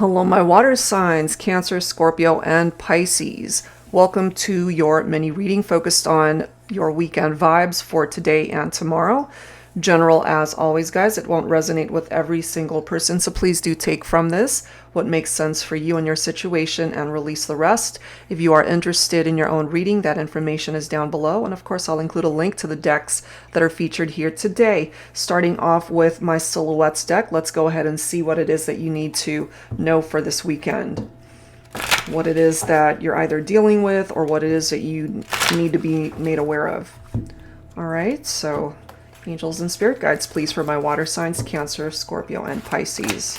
Hello, my water signs, Cancer, Scorpio, and Pisces. Welcome to your mini reading focused on your weekend vibes for today and tomorrow. General as always, guys. It won't resonate with every single person, so please do take from this what makes sense for you and your situation and release the rest. If you are interested in your own reading, that information is down below, and of course I'll include a link to the decks that are featured here today. Starting off with my Silhouettes deck, let's go ahead and see what it is that you need to know for this weekend. What it is that you're either dealing with or what it is that you need to be made aware of. Alright, so angels and spirit guides, please, for my water signs, Cancer, Scorpio, and Pisces.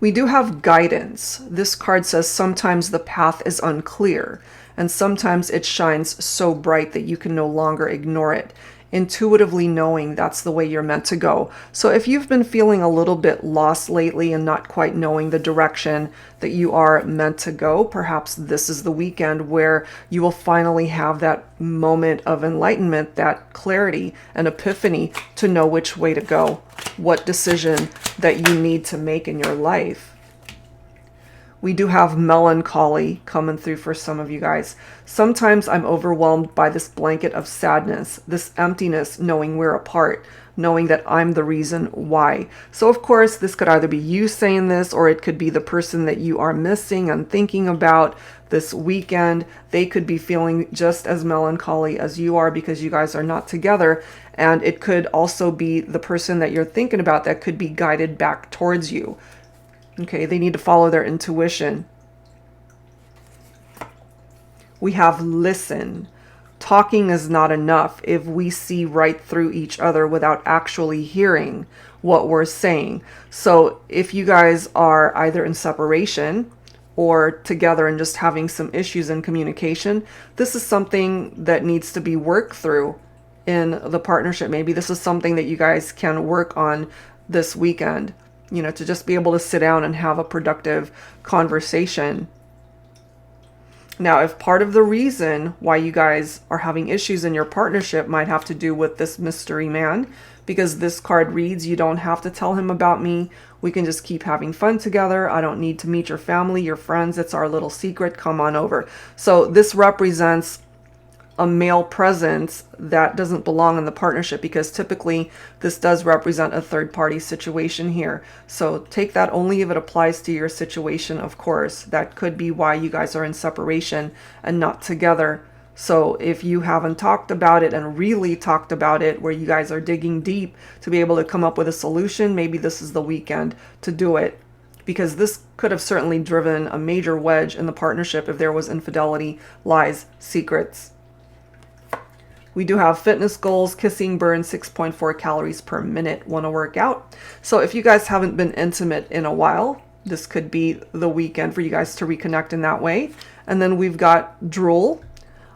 We do have guidance. This card says sometimes the path is unclear, and sometimes it shines so bright that you can no longer ignore it, intuitively knowing that's the way you're meant to go. So if you've been feeling a little bit lost lately and not quite knowing the direction that you are meant to go, perhaps this is the weekend where you will finally have that moment of enlightenment, that clarity and epiphany to know which way to go, what decision that you need to make in your life. We do have melancholy coming through for some of you guys. Sometimes I'm overwhelmed by this blanket of sadness, this emptiness, knowing we're apart, knowing that I'm the reason why. So of course, this could either be you saying this, or it could be the person that you are missing and thinking about this weekend. They could be feeling just as melancholy as you are because you guys are not together. And it could also be the person that you're thinking about that could be guided back towards you. Okay, they need to follow their intuition. We have listen. Talking is not enough if we see right through each other without actually hearing what we're saying. So if you guys are either in separation or together and just having some issues in communication, this is something that needs to be worked through in the partnership. Maybe this is something that you guys can work on this weekend. You know, to just be able to sit down and have a productive conversation. Now, if part of the reason why you guys are having issues in your partnership might have to do with this mystery man, because this card reads, you don't have to tell him about me. We can just keep having fun together. I don't need to meet your family, your friends. It's our little secret. Come on over. So this represents a male presence that doesn't belong in the partnership, because typically this does represent a third-party situation here. So take that only if it applies to your situation, of course. That could be why you guys are in separation and not together. So if you haven't talked about it and really talked about it, where you guys are digging deep to be able to come up with a solution, maybe this is the weekend to do it. Because this could have certainly driven a major wedge in the partnership if there was infidelity, lies, secrets. We do have fitness goals, kissing, burn 6.4 calories per minute, want to work out. So if you guys haven't been intimate in a while, this could be the weekend for you guys to reconnect in that way. And then we've got drool.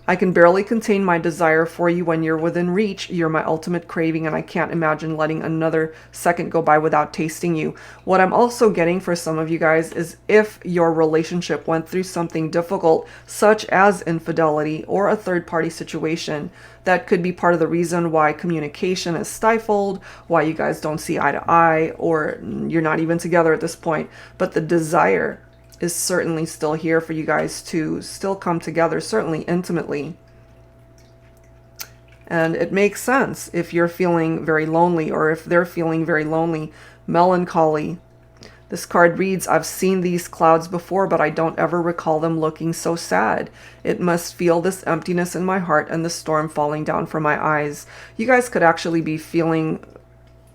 I can barely contain my desire for you when you're within reach. You're my ultimate craving, and I can't imagine letting another second go by without tasting you. What I'm also getting for some of you guys is if your relationship went through something difficult, such as infidelity or a third-party situation, that could be part of the reason why communication is stifled, why you guys don't see eye to eye, or you're not even together at this point. But the desire is certainly still here for you guys to still come together, certainly intimately. And it makes sense if you're feeling very lonely, or if they're feeling very lonely. Melancholy. This card reads, I've seen these clouds before, but I don't ever recall them looking so sad. It must feel this emptiness in my heart and the storm falling down from my eyes. You guys could actually be feeling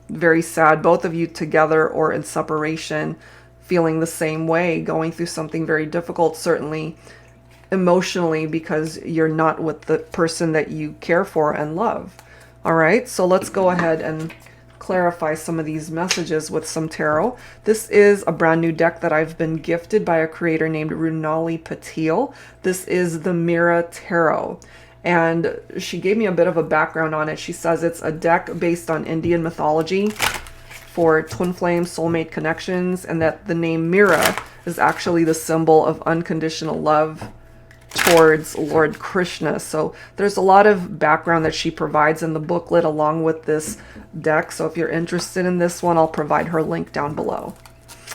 very sad, both of you together or in separation, feeling the same way, going through something very difficult, certainly emotionally, because you're not with the person that you care for and love. All right, so let's go ahead and clarify some of these messages with some tarot. This is a brand new deck that I've been gifted by a creator named Runali Patil. This is the Mira Tarot. And she gave me a bit of a background on it. She says it's a deck based on Indian mythology for twin flame soulmate connections, and that the name Mira is actually the symbol of unconditional love towards Lord Krishna. So there's a lot of background that she provides in the booklet along with this deck. So if you're interested in this one, I'll provide her link down below.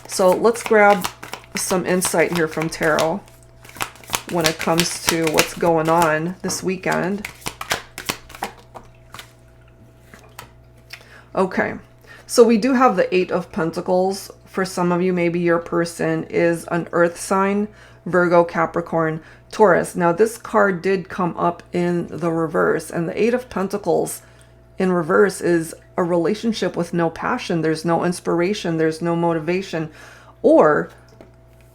So let's grab some insight here from tarot when it comes to what's going on this weekend. Okay, so we do have the Eight of Pentacles. For some of you, maybe your person is an earth sign, Virgo, Capricorn, Taurus. Now this card did come up in the reverse, and the Eight of Pentacles in reverse is a relationship with no passion. There's no inspiration, there's no motivation. Or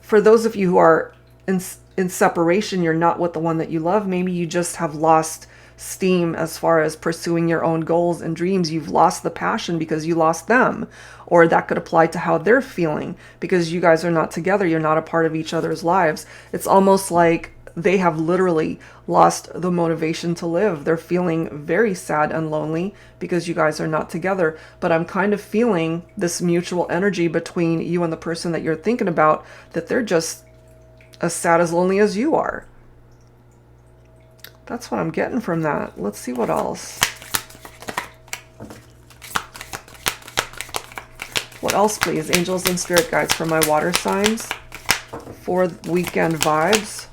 for those of you who are in separation, you're not with the one that you love. Maybe you just have lost steam as far as pursuing your own goals and dreams. You've lost the passion because you lost them. Or that could apply to how they're feeling because you guys are not together. You're not a part of each other's lives. It's almost like they have literally lost the motivation to live. They're feeling very sad and lonely because you guys are not together. But I'm kind of feeling this mutual energy between you and the person that you're thinking about, that they're just as sad, as lonely as you are. That's what I'm getting from that. Let's see what else. What else, please? Angels and spirit guides for my water signs for weekend vibes.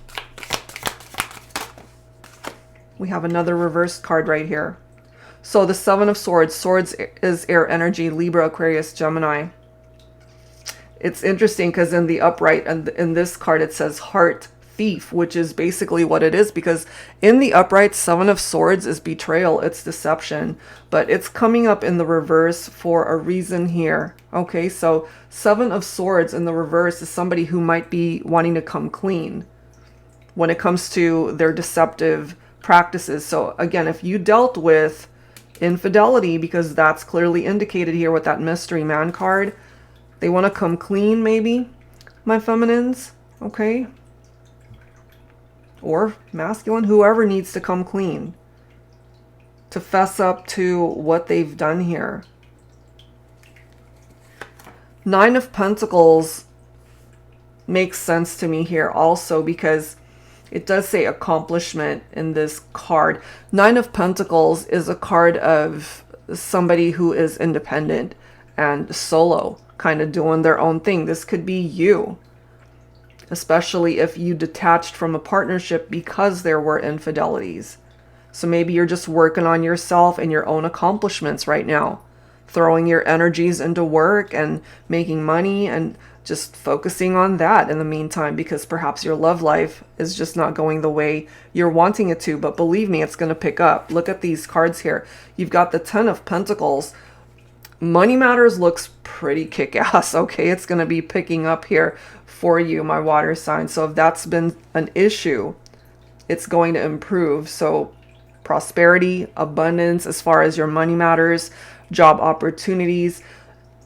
We have another reversed card right here. So the Seven of Swords. Swords is air energy, Libra, Aquarius, Gemini. It's interesting because in the upright and in this card it says heart thief, which is basically what it is, because in the upright, Seven of Swords is betrayal, it's deception, but it's coming up in the reverse for a reason here. Okay, so Seven of Swords in the reverse is somebody who might be wanting to come clean when it comes to their deceptive practices. So again, if you dealt with infidelity, because that's clearly indicated here with that mystery man card, they want to come clean, maybe, my feminines. Okay, or masculine, whoever needs to come clean to fess up to what they've done here. Nine of Pentacles makes sense to me here also because it does say accomplishment in this card. Nine of Pentacles is a card of somebody who is independent and solo, kind of doing their own thing. This could be you, especially if you detached from a partnership because there were infidelities. So maybe you're just working on yourself and your own accomplishments right now, throwing your energies into work and making money and just focusing on that in the meantime, because perhaps your love life is just not going the way you're wanting it to. But believe me, it's going to pick up. Look at these cards here. You've got the Ten of Pentacles. Money matters looks pretty kick-ass. Okay, it's going to be picking up here for you, my water sign. So if that's been an issue, it's going to improve. So prosperity, abundance as far as your money matters, job opportunities.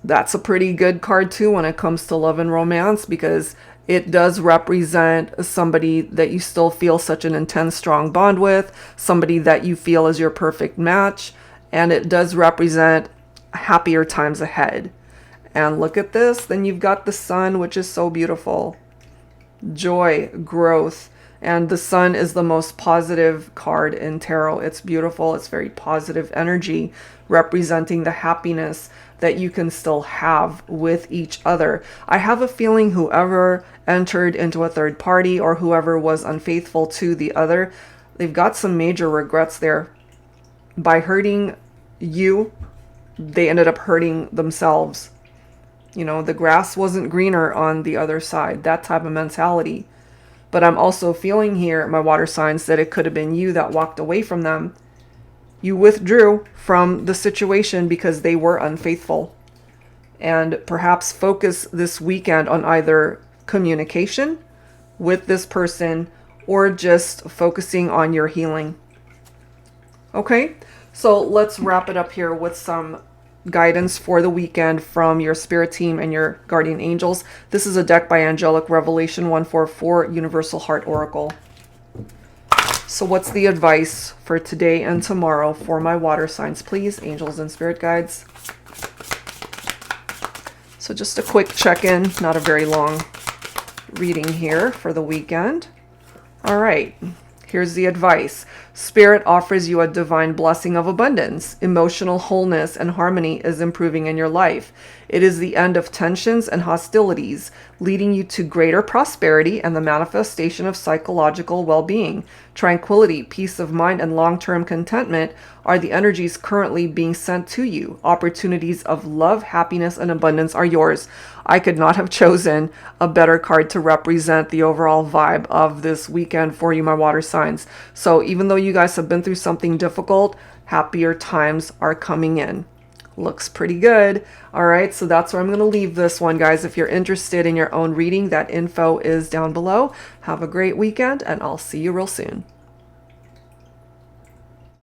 That's a pretty good card too when it comes to love and romance, because it does represent somebody that you still feel such an intense, strong bond with, somebody that you feel is your perfect match, and it does represent happier times ahead. And look at this, then you've got the Sun, which is so beautiful. Joy, growth, and the Sun is the most positive card in tarot. It's beautiful, it's very positive energy, representing the happiness that you can still have with each other. I have a feeling whoever entered into a third party or whoever was unfaithful to the other, they've got some major regrets there. By hurting you, they ended up hurting themselves. You know, the grass wasn't greener on the other side, that type of mentality. But I'm also feeling here, my water signs, that it could have been you that walked away from them. You withdrew from the situation because they were unfaithful. And perhaps focus this weekend on either communication with this person or just focusing on your healing. Okay, so let's wrap it up here with some guidance for the weekend from your spirit team and your guardian angels. This is a deck by Angelic Revelation 144 Universal Heart Oracle. So what's the advice for today and tomorrow for my water signs, please, angels and spirit guides? So just a quick check-in, not a very long reading here for the weekend. All right. Here's the advice. Spirit offers you a divine blessing of abundance. Emotional wholeness and harmony is improving in your life. It is the end of tensions and hostilities, leading you to greater prosperity and the manifestation of psychological well-being. Tranquility, peace of mind, and long-term contentment are the energies currently being sent to you. Opportunities of love, happiness, and abundance are yours. I could not have chosen a better card to represent the overall vibe of this weekend for you, my water signs. So even though you guys have been through something difficult, happier times are coming in. Looks pretty good. All right, so that's where I'm going to leave this one, guys. If you're interested in your own reading, that info is down below. Have a great weekend, and I'll see you real soon.